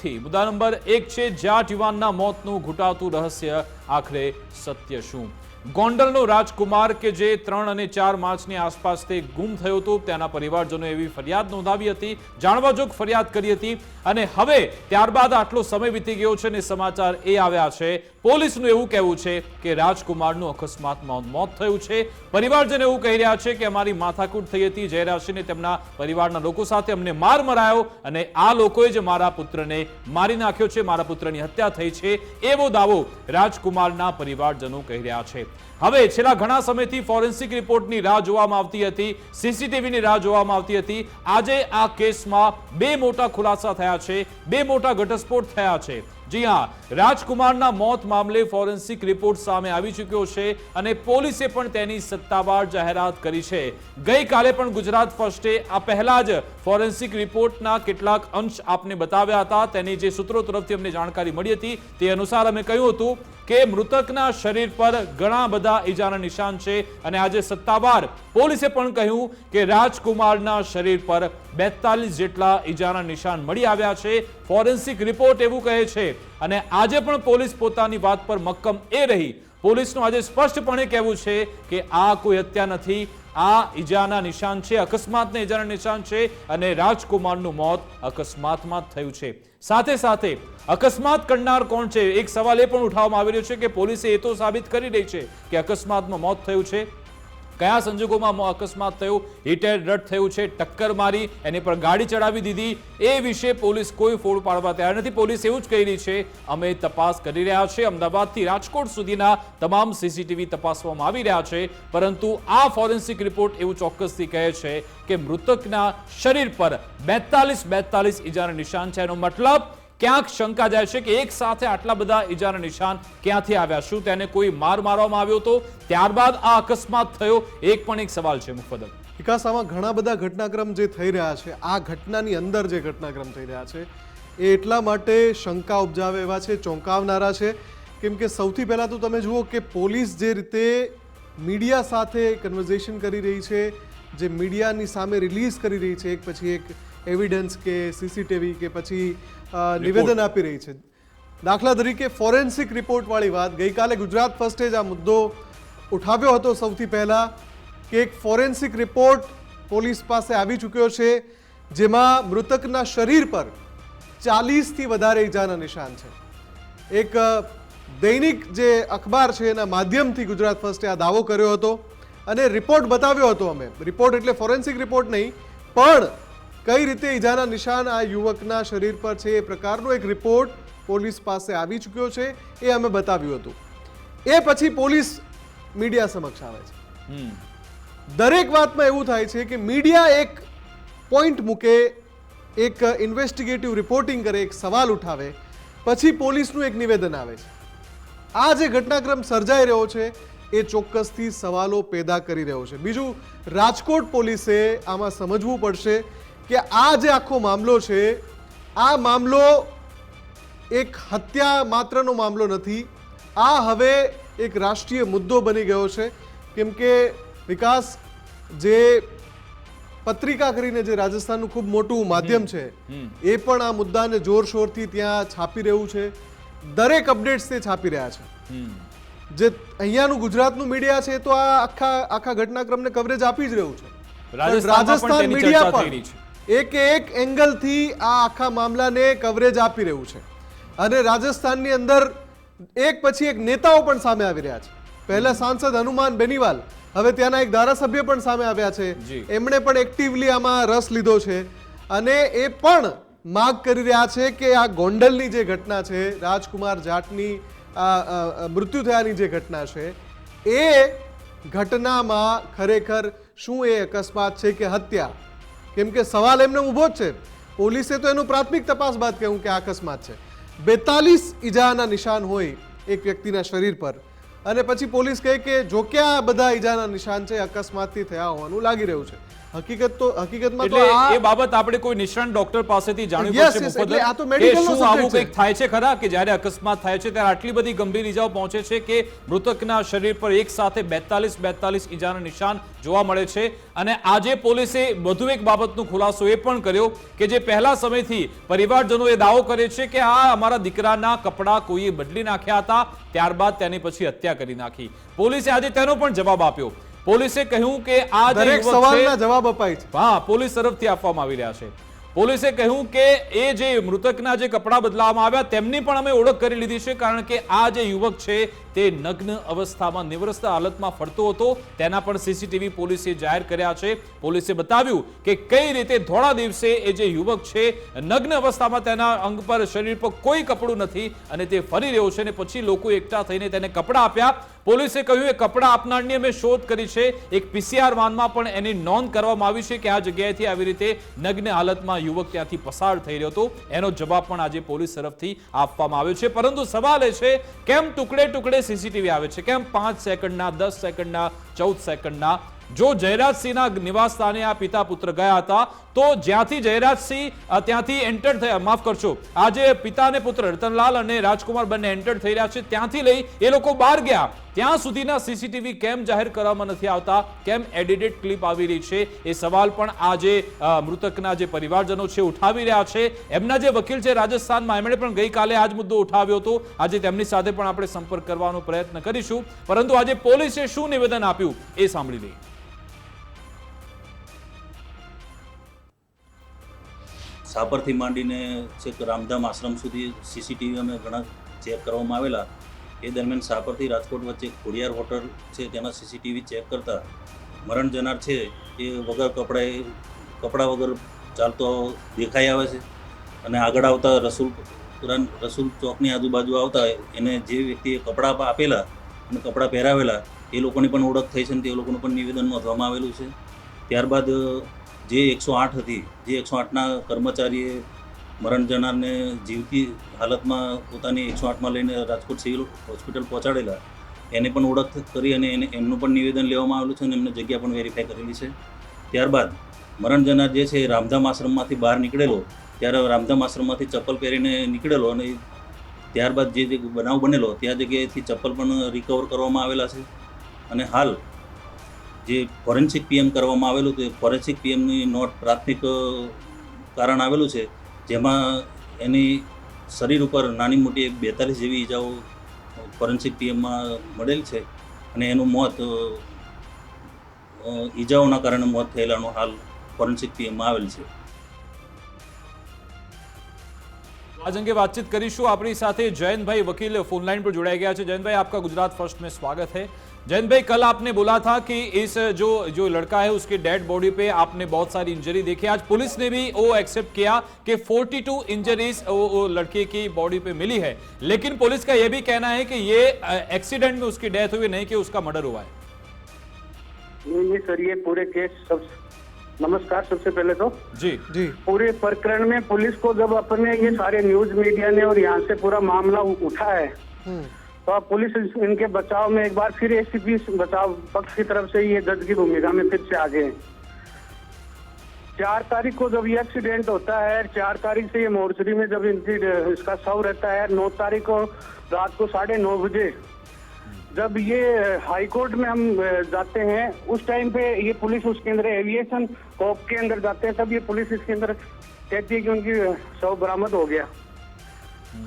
નથી। મુદ્દા નંબર 1 છે જાટ યુવાનના મોતનું ઘૂંટાતું રહસ્ય, આખરે સત્ય શું? ગોંડલનો રાજકુમાર કે જે 3 અને 4 માર્ચની આસપાસ તે ગુમ થયો હતો, તેના પરિવારજનોએ એવી ફરિયાદ નોંધાવી હતી, જાણવાજોગ ફરિયાદ કરી હતી અને હવે ત્યારબાદ આટલો સમય વીતી ગયો છે અને સમાચાર એ આવ્યા છે, પોલીસનું એવું કહેવું છે કે રાજકુમારનું અકસ્માતમાં મોત થયું છે। પરિવારજનો એવું કહી રહ્યા છે કે અમારી માથાકૂટ થઈ હતી, જયરાજસિંહને તેમના પરિવારના લોકો સાથે અમને માર મરાયો અને આ લોકોએ જ મારા પુત્રને મારી નાખ્યો છે, મારા પુત્રની હત્યા થઈ છે, એવો દાવો રાજકુમારના પરિવારજનો કહી રહ્યા છે। હવે છેલ્લા ઘણા સમયથી ફોરેન્સિક રિપોર્ટની રાહ જોવામાં આવતી હતી, સીસીટીવીની રાહ જોવામાં આવતી હતી। આજે આ કેસમાં 2 મોટા ખુલાસા થયા છે, 2 મોટા ઘટસ્ફોટ થયા છે। જી હા, રાજકુમારના મોત મામલે ફોરેન્સિક રિપોર્ટ સામે આવી ચૂક્યો છે અને પોલીસે પણ તેની સત્તાવાર જાહેરાત કરી છે। ગઈકાલે પણ ગુજરાત ફર્સ્ટે આ પહેલા જ ફોરેન્સિક રિપોર્ટના કેટલાક અંશ આપને બતાવ્યા હતા। તેની જે સૂત્રો તરફથી અમને જાણકારી મળી હતી તે અનુસાર અમે કહ્યું હતું કે મૃતકના શરીર પર ઘણા બધા ઈજાના નિશાન છે અને આજે સત્તાવાર પોલીસે પણ કહ્યું કે રાજકુમારના શરીર પર 42 જેટલા ઈજાના નિશાન મળી આવ્યા છે। ફોરેન્સિક રિપોર્ટ એવું કહે છે અને આજે પણ પોલીસ પોતાની વાત પર મક્કમ એ રહી। પોલીસનું આજે સ્પષ્ટપણે કહેવું છે કે આ કોઈ હત્યા નથી, આ ઈજાના નિશાન છે, અકસ્માતના ઈજાના નિશાન છે અને રાજકુમારનું મોત અકસ્માતમાં થયું છે। સાથે સાથે અકસ્માત કરનાર કોણ છે, એક સવાલ એ પણ ઉઠાવવામાં આવી રહ્યો છે કે પોલીસે એ તો સાબિત કરી રહી છે કે અકસ્માતમાં મોત થયું છે, કયા સંજોગોમાં અકસ્માત થયો, હિટ એન્ડ રન થયું છે, ટક્કર મારી, એની પર ગાડી ચડાવી દીધી, એ વિશે પોલીસ કોઈ ફોડ પાડવા તૈયાર નથી। પોલીસ એવું જ કહી રહી છે અમે તપાસ કરી રહ્યા છે, અમદાવાદથી રાજકોટ સુધીના તમામ સીસીટીવી તપાસવામાં આવી રહ્યા છે, પરંતુ આ ફોરેન્સિક રિપોર્ટ એવું ચોક્કસથી કહે છે કે મૃતકના શરીર પર 42 ઈજાના નિશાન છે। એનો મતલબ ક્યાંક શંકા જાય છે કે એક સાથે આટલા બધા ઈજાના નિશાન ક્યાંથી આવ્યા? શું તેને કોઈ માર મારવામાં આવ્યો હતો, ત્યારબાદ આ અકસ્માત થયો? એક પણ એક સવાલ છે મુફદ્દલ વિકાસ, આમાં ઘણા બધા ઘટનાક્રમ જે થઈ રહ્યા છે, આ ઘટનાની અંદર જે ઘટનાક્રમ થઈ રહ્યા છે એ એટલા માટે શંકા ઉપજાવે એવા છે, ચોંકાવનારા છે, કેમ કે સૌથી પહેલાં તો તમે જુઓ કે પોલીસ જે રીતે મીડિયા સાથે કન્વર્ઝેશન કરી રહી છે, જે મીડિયાની સામે રિલીઝ કરી રહી છે એક પછી એક એવિડન્સ કે સીસીટીવી કે પછી નિવેદન આપી રહી છે। દાખલા તરીકે ફોરેન્સિક રિપોર્ટવાળી વાત, ગઈકાલે ગુજરાત ફર્સ્ટે જ આ મુદ્દો ઉઠાવ્યો હતો સૌથી પહેલાં કે એક ફોરેન્સિક રિપોર્ટ પોલીસ પાસે આવી ચૂક્યો છે જેમાં મૃતકના શરીર પર 40થી વધારે ઈજાના નિશાન છે। એક દૈનિક જે અખબાર છે એના માધ્યમથી ગુજરાત ફર્સ્ટે આ દાવો કર્યો હતો અને રિપોર્ટ બતાવ્યો હતો અમે। રિપોર્ટ એટલે ફોરેન્સિક રિપોર્ટ નહીં, પણ કઈ રીતે ઈજાના નિશાન આ યુવકના શરીર પર છે એ પ્રકારનો એક રિપોર્ટ પોલીસ પાસે આવી ચૂક્યો છે, એ અમે બતાવ્યું હતું। એ પછી પોલીસ મીડિયા સમક્ષ આવે છે। દરેક વાતમાં એવું થાય છે કે મીડિયા એક પોઈન્ટ મૂકે, એક ઇન્વેસ્ટિગેટિવ રિપોર્ટિંગ કરે, એક સવાલ ઉઠાવે, પછી પોલીસનું એક નિવેદન આવે છે। આ જે ઘટનાક્રમ સર્જાઈ રહ્યો છે એ ચોક્કસથી સવાલો પેદા કરી રહ્યો છે। બીજું, રાજકોટ પોલીસે આમાં સમજવું પડશે કે આ જે આખો મામલો છે, આ મામલો એક હત્યા માત્રનો મામલો નથી, આ હવે એક રાષ્ટ્રીય મુદ્દો બની ગયો છે। કેમ કે વિકાસ, જે પત્રિકા કરીને જે રાજસ્થાનનું ખૂબ મોટું માધ્યમ છે એ પણ આ મુદ્દાને જોરશોરથી ત્યાં છાપી રહ્યું છે, દરેક અપડેટ્સ તે છાપી રહ્યા છે। જે અહીંયાનું ગુજરાતનું મીડિયા છે તો આ આખા ઘટનાક્રમને કવરેજ આપી જ રહ્યું છે। રાજસ્થાન મીડિયા પણ એક એંગલથી આ આખા મામલાને કવરેજ આપી રહ્યું છે અને રાજસ્થાનની અંદર એક પછી એક નેતાઓ પણ સામે આવી રહ્યા છે। પહેલા સાંસદ હનુમાન બેનીવાલ, હવે ત્યાંના એક ધારાસભ્ય પણ સામે આવ્યા છે, એમણે પણ એક્ટિવલી આમાં રસ લીધો છે અને એ પણ માગ કરી રહ્યા છે કે આ ગોંડલની જે ઘટના છે, રાજકુમાર જાટની મૃત્યુ થયાની જે ઘટના છે, એ ઘટનામાં ખરેખર શું એ અકસ્માત છે કે હત્યા? કેમ કે સવાલ એમને ઊભો જ છે। પોલીસે તો એનું પ્રાથમિક તપાસ બાદ કહ્યું કે અકસ્માત છે। 42 ઈજાના નિશાન હોય એક વ્યક્તિના શરીર પર અને પછી પોલીસ કહે કે જો કે આ બધા ઈજાના નિશાન છે અકસ્માતથી થયા હોવાનું લાગી રહ્યું છે, હકીકતમાં તો એટલે આ એ બાબત આપણે કોઈ નિષ્ણાત ડોક્ટર પાસેથી જાણવી Yes, પડશે yes, મુફદ્દલ, એટલે આ તો કે medical નો શું આવું subject છે. કંઈક થાય છે ખરા કે જ્યારે અકસ્માત થાય છે ત્યારે આટલી બધી ગંભીર ઈજાઓ પહોંચે છે કે મૃતકના શરીર પર એક સાથે 42 ઈજાના નિશાન જોવા મળે છે. અને આજે પોલીસે વધુ એક બાબતનો ખુલાસો એ પણ કર્યો કે જે પહેલા સમયથી પરિવારજનો એ દાવો કરે છે કે આ અમારા દીકરાના કપડાં કોઈએ બદલી નાખ્યા હતા, ત્યારબાદ તેની પછી હત્યા કરી નાખી. પોલીસે આજે તેનો પણ જવાબ આપ્યો. પોલીસે કહ્યું કે આ જે દરેક યુવક સવાલના છે, જવાબ અપાય છે. હા, પોલીસ તરફથી આપવામાં આવી રહ્યા છે. પોલીસે કહ્યું કે એ જે મૃતકના જે કપડાં બદલાવવામાં આવ્યા તેમની પણ અમે ઓળખ કરી લીધી છે, કારણ કે આ જે યુવક છે તે નગ્ન અવસ્થામાં નિવૃત્ત હાલતમાં ફરતો હતો. તેના પણ સીસીટીવી પોલીસે જાહેર કર્યા છે. પોલીસે બતાવ્યું કે કઈ રીતે ધોળા દિવસે એ જે યુવક છે નગ્ન અવસ્થામાં, તેના અંગ પર શરીર પર કોઈ કપડું નથી અને તે ફરી રહ્યો છે અને પછી લોકો એકઠા થઈને તેને કપડાં આપ્યા. પોલીસે કહ્યું એ કપડાં આપનારની અમે શોધ કરી છે. એક પીસીઆર વાનમાં પણ એની નોંધ કરવામાં આવી છે કે આ જગ્યાએથી આવી રીતે નગ્ન હાલતમાં યુવક ત્યાંથી પસાર થઈ રહ્યો હતો. એનો જવાબ પણ આજે પોલીસ તરફથી આપવામાં આવ્યો છે. પરંતુ સવાલ એ છે કેમ ટુકડે ટુકડે સીસીટીવી આવે છે, કેમ 5 સેકન્ડના, 10 સેકન્ડના, 14 સેકન્ડના? જો જયરાજસિંહના નિવાસ સ્થાને આ પિતા પુત્ર ગયા હતા તો જ્યાંથી જયરાજસિંહ ત્યાંથી એન્ટર થયા, માફ કરશો, આજે પિતા અને પુત્ર રતનલાલ અને રાજકુમાર બંને એન્ટર થઈ રહ્યા છે, ત્યાંથી લઈ એ લોકો બહાર ગયા ત્યાં સુધીના સીસીટીવી કેમ જાહેર કરવામાં નથી આવતા, કેમ એડિટેડ ક્લિપ આવી રહી છે? એ સવાલ પણ આજે મૃતકના જે પરિવારજનો છે ઉઠાવી રહ્યા છે. એમના જે વકીલ છે રાજસ્થાનમાં, એમણે પણ ગઈકાલે આ જ મુદ્દો ઉઠાવ્યો હતો. આજે તેમની સાથે પણ આપણે સંપર્ક કરવાનો પ્રયત્ન કરીશું, પરંતુ આજે પોલીસે શું નિવેદન આપ્યું એ સાંભળી લઈએ. સાપરથી માંડીને છેક રામધામ આશ્રમ સુધી સીસીટીવી અમે ઘણા ચેક કરવામાં આવેલા. એ દરમિયાન સાપરથી રાજકોટ વચ્ચે ખોડિયાર હોટલ છે તેના સીસીટીવી ચેક કરતા મરણ જનાર છે એ વગર કપડાં વગર ચાલતો દેખાઈ આવે છે. અને આગળ આવતા રસૂલ ચોકની આજુબાજુ આવતા એને જે વ્યક્તિએ કપડાં આપેલા અને કપડાં પહેરાવેલા એ લોકોની પણ ઓળખ થઈ છે અને તે લોકોનું પણ નિવેદન નોંધવામાં આવેલું છે. ત્યારબાદ જે 108 હતી, જે 108ના કર્મચારીએ મરણ જનારને જીવતી હાલતમાં પોતાની 108માં લઈને રાજકોટ સિવિલ હોસ્પિટલ પહોંચાડેલા, એને પણ ઓળખ કરી અને એમનું પણ નિવેદન લેવામાં આવેલું છે અને એમને જગ્યા પણ વેરીફાઈ કરેલી છે. ત્યારબાદ મરણ જનાર જે છે રામધામ આશ્રમમાંથી બહાર નીકળેલો, ત્યારે રામધામ આશ્રમમાંથી ચપ્પલ પહેરીને નીકળેલો અને ત્યારબાદ જે બનાવ બનેલો ત્યાં જગ્યાએથી ચપ્પલ પણ રિકવર કરવામાં આવેલા છે. અને હાલ જે ફોરેન્સિક પીએમ કરવામાં આવેલું તે ફોરેન્સિક પીએમની નોટ પ્રાથમિક કારણ આવેલું છે, જેમાં એની શરીર ઉપર નાની મોટી 42 જેવી ઈજાઓ ફોરેન્સિક પીએમમાં મળેલ છે અને એનું મોત ઈજાઓના કારણે મોત થયેલાનું હાલ ફોરેન્સિક પીએમમાં આવેલ છે. आज अंगे बातचीत करीशु. अपनी साथे जयंत भाई वकील फोन लाइन पर जुड़ाया गया है. जयंत भाई, आपका गुजरात फर्स्ट में स्वागत है. जयंत भाई, कल आपने बोला था कि इस जो लड़का है उसके डेड बॉडी पे आपने बहुत सारी इंजरी देखी. आज पुलिस ने भी वो एक्सेप्ट किया कि 42 इंजरीज वो लड़के की बॉडी पे मिली है, लेकिन पुलिस का यह भी कहना है कि ये एक्सीडेंट में उसकी डेथ हुई, नहीं कि उसका मर्डर हुआ है. नहीं सर, ये पूरे केस सब नमस्कार सबसे पहले तो जी जी पूरे प्रकरण में पुलिस को जब अपने ये सारे न्यूज मीडिया ने और यहाँ से पूरा मामला उठा है तो अब पुलिस इनके बचाव में एक बार फिर एसीपी बचाव पक्ष की तरफ से ये जज की भूमिका में फिर से आगे हैं. 4 तारीख को जब ये एक्सीडेंट होता है, 4 तारीख से ये मोर्चरी में जब इसका शव रहता है, 9 तारीख को रात को 9:30 बजे जब ये हाई कोर्ट में हम जाते हैं उस टाइम पे ये पुलिस उसके अंदर एविएशन कॉप के अंदर जाते हैं, तब ये पुलिस इसके अंदर कहती है कि उनकी शव बरामद हो गया.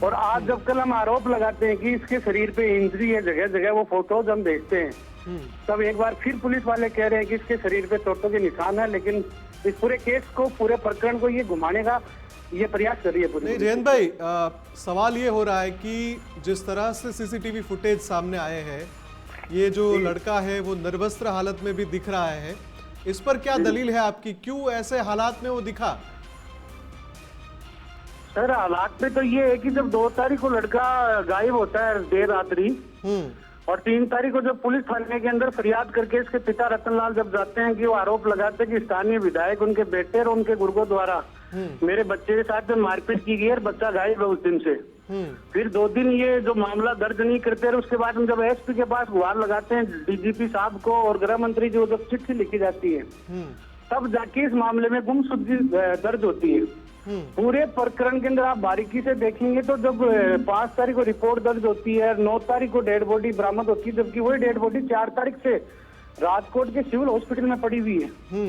और आज जब कल हम आरोप लगाते हैं कि इसके शरीर पे इंजरी है, जगह जगह वो फोटोज हम देखते हैं, तब एक बार फिर पुलिस वाले कह रहे हैं कि इसके शरीर पे चोटों के निशान है. लेकिन इस पूरे केस को, पूरे प्रकरण को ये घुमाने का ये प्रयास कर रही है पुलिस. नहीं जयंत भाई, सवाल ये हो रहा है कि जिस तरह से सीसीटीवी फुटेज सामने आए हैं, ये जो लड़का है वो निर्वस्त्र हालत में भी दिख रहा है, इस पर क्या दलील है आपकी? क्यों ऐसे हालात में वो दिखा? सर, हालात में तो ये है कि जब 2 तारीख को लड़का गायब होता है देर रात्रि और 3 तारीख को जब पुलिस थाने के अंदर फरियाद करके इसके पिता रतनलाल जब जाते हैं कि वो आरोप लगाते हैं कि स्थानीय विधायक उनके बेटे और उनके गुर्गों द्वारा मेरे बच्चे के साथ में मारपीट की गई और बच्चा गायब है उस दिन से. फिर 2 दिन ये जो मामला दर्ज नहीं करते और उसके बाद हम जब एसपी के पास गुहार लगाते हैं डीजीपी साहब को और गृह मंत्री जी को जब चिट्ठी लिखी जाती है, तब जाके इस मामले में गुमशुदगी दर्ज होती है। पूरे प्रकरण के अंदर आप बारीकी से देखेंगे तो जब 5 तारीख को रिपोर्ट दर्ज होती है, 9 तारीख को डेड बॉडी बरामद होती है, जबकि वही डेड बॉडी 4 तारीख से राजकोट के सिविल हॉस्पिटल में पड़ी हुई है।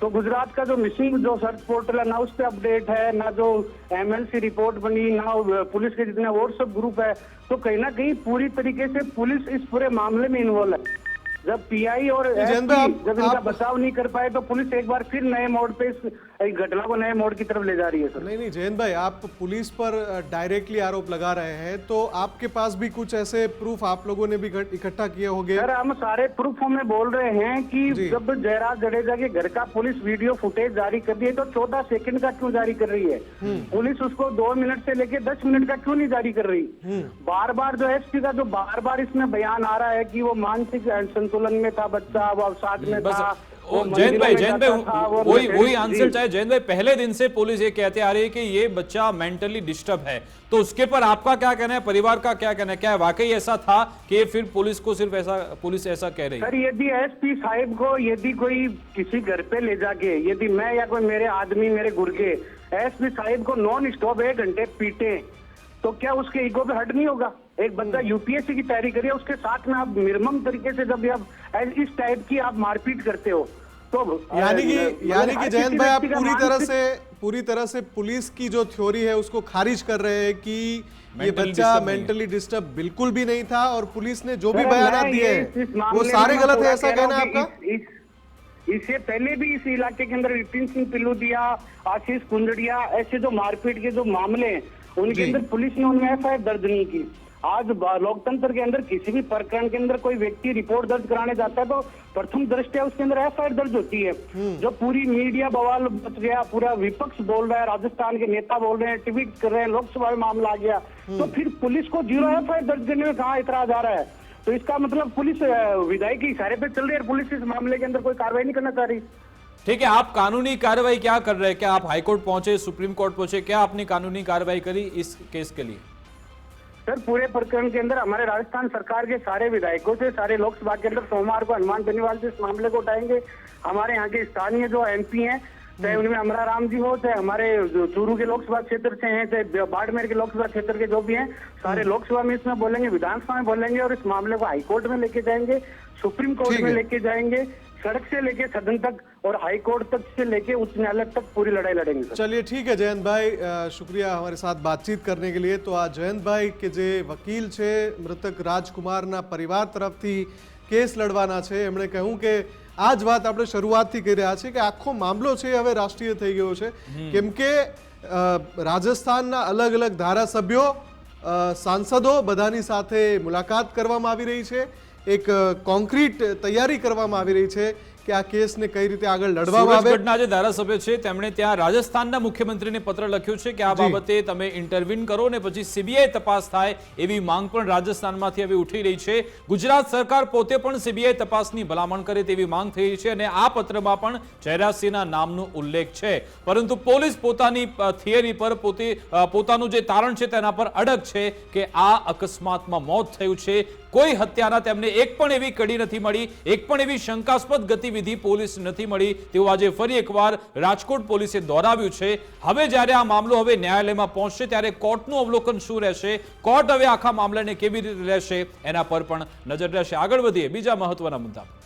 तो गुजरात का जो मिसिंग जो सर्च पोर्टल है, ना उस पर अपडेट है, ना जो MLC रिपोर्ट बनी, ना पुलिस के जितने व्हाट्सएप ग्रुप है, तो कहीं ना कहीं पूरी तरीके से पुलिस इस पूरे मामले में इन्वॉल्व है। जब PI और जयंत SP भाई, जब इनका बचाव नहीं कर पाए तो पुलिस एक बार फिर नए मोड़ पे इस घटना को नए मोड़ की तरफ ले जा रही है सर। नहीं जयंत भाई, आप पुलिस पर डायरेक्टली आरोप लगा रहे हैं, तो आपके पास भी कुछ ऐसे प्रूफ आप लोगों ने भी इकट्ठा किए होंगे? सर हम सारे प्रूफों में बोल रहे हैं कि जब जयराज जडेजा के घर का पुलिस वीडियो फुटेज जारी कर दी है तो 14 सेकंड का क्यों जारी कर रही है? पुलिस उसको 2 मिनट से लेके 10 मिनट का क्यों नहीं जारी कर रही? बार बार जो SP का जो बार बार इसमें बयान आ रहा है कि वो मानसिक संतुलन में था बच्चा, वो साथ में था, जयंत भाई वही आंसर चाहे। जयंत भाई, पहले दिन से पुलिस ये कहते आ रही है कि ये बच्चा मेंटली डिस्टर्ब है, तो उसके पर आपका क्या कहना है, परिवार का क्या कहना है? क्या वाकई ऐसा था कि फिर पुलिस को सिर्फ ऐसा पुलिस ऐसा कह रही है? सर यदि SP साहिब को यदि कोई किसी घर पे ले जाके यदि मैं या कोई मेरे आदमी मेरे गुर्गे SP साहिब को नॉन स्टॉप 1 घंटे पीटे तो क्या उसके ईगो पे हट नहीं होगा? एक बंदा UPSC की तैयारी करिए, उसके साथ में आप निर्मम तरीके से जब आप इस टाइप की आप मारपीट करते हो तो यानी कि जयंत भाई, आप पूरी तरह से पुलिस की जो थ्योरी है उसको खारिज कर रहे हैं कि ये बच्चा मेंटली डिस्टर्ब बिल्कुल भी नहीं था और पुलिस ने जो भी बयान दिए हैं वो सारे गलत है, ऐसा कहना है आपका? इससे पहले भी इस इलाके के अंदर विपिन सिंह पिल्लूदिया, आशीष कुंजड़िया, ऐसे जो मारपीट के जो मामले हैं उनके अंदर पुलिस ने उनमें FIR दर्ज नहीं की। आज लोकतंत्र के अंदर किसी भी प्रकरण के अंदर कोई व्यक्ति रिपोर्ट दर्ज कराने जाता है तो प्रथम दृष्टया उसके अंदर FIR दर्ज होती है। जो पूरी मीडिया बवाल बच गया, पूरा विपक्ष बोल रहा है, राजस्थान के नेता बोल रहे हैं, ट्वीट कर रहे हैं, लोकसभा में मामला आ गया, तो फिर पुलिस को 0 FIR दर्ज करने में कहाँ इतराज आ रहा है? तो इसका मतलब पुलिस विधायक के इशारे पे चल रही है, पुलिस इस मामले के अंदर कोई कार्रवाई नहीं करना चाह रही। ठीक है, आप कानूनी कार्रवाई क्या कर रहे हैं? क्या आप हाईकोर्ट पहुंचे, सुप्रीम कोर्ट पहुंचे, क्या आपने कानूनी कार्रवाई करी इस केस के लिए? सर पूरे प्रकरण के अंदर हमारे राजस्थान सरकार के सारे विधायकों से, सारे लोकसभा के अंदर सोमवार को हनुमान बेनीवाल से इस मामले को उठाएंगे। हमारे यहाँ के स्थानीय जो MP हैं, चाहे उनमें अमरा राम जी हो, चाहे हमारे चूरू के लोकसभा क्षेत्र से हैं, चाहे बाड़मेर के लोकसभा क्षेत्र के जो भी हैं, सारे लोकसभा में इसमें बोलेंगे, विधानसभा में बोलेंगे और इस मामले को हाईकोर्ट में लेके जाएंगे, सुप्रीम कोर्ट में लेके जाएंगे, सड़क से लेके सदन तक और हाई कोर्ट तक से लेके उच्च न्यायालय तक पूरी लड़ाई लड़ेंगे। चलिए ठीक है जयंत भाई, शुक्रिया हमारे साथ बातचीत करने के लिए। तो आ जयंत भाई के जे वकील છે મૃતક રાજકુમારના પરિવાર તરફથી કેસ લડવાના છે, એમણે કહ્યું કે આ જ વાત આપણે શરૂઆતથી કહી રહ્યા છીએ કે આખો મામલો છે હવે રાષ્ટ્રીય થઈ ગયો છે, કેમ કે રાજસ્થાનના અલગ અલગ ધારાસભ્યો સાંસદો બધાની સાથે મુલાકાત કરવામાં આવી રહી છે, એક કોન્ક્રીટ તૈયારી કરવામાં આવી રહી છે કે આ કેસને કઈ રીતે આગળ લડવામાં આવે। સુરજગઢના જે ધારાસભ્ય છે તેમણે ત્યાં રાજસ્થાનના મુખ્યમંત્રીને પત્ર લખ્યો છે કે આ બાબતે તમે ઇન્ટરવીન કરો ને પછી CBI તપાસ થાય એવી માંગ પણ રાજસ્થાનમાંથી હવે ઉઠી રહી છે। ગુજરાત સરકાર પોતે પણ CBI તપાસની ભલામણ કરે તેવી માંગ થઈ રહી છે અને આ પત્રમાં પણ જયરાજસિંહના નામનો ઉલ્લેખ છે, પરંતુ પોલીસ પોતાની થિયરી પર પોતાનું જે તારણ છે તેના પર અડગ છે કે આ અકસ્માતમાં મોત થયું છે, કોઈ હત્યાના તેમને એક પણ એવી કડી નથી મળી, એક પણ એવી શંકાસ્પદ ગતિવિધિ પોલીસ નથી મળી તેવું આજે ફરી એકવાર રાજકોટ પોલીસે દોહરાવ્યું છે। હવે જ્યારે આ મામલો હવે ન્યાયાલયમાં પહોંચશે ત્યારે કોર્ટનું અવલોકન શું રહેશે, કોર્ટ હવે આખા મામલાને કેવી રીતે લેશે એના પર પણ નજર રહેશે। આગળ વધીએ બીજા મહત્વના મુદ્દા પર।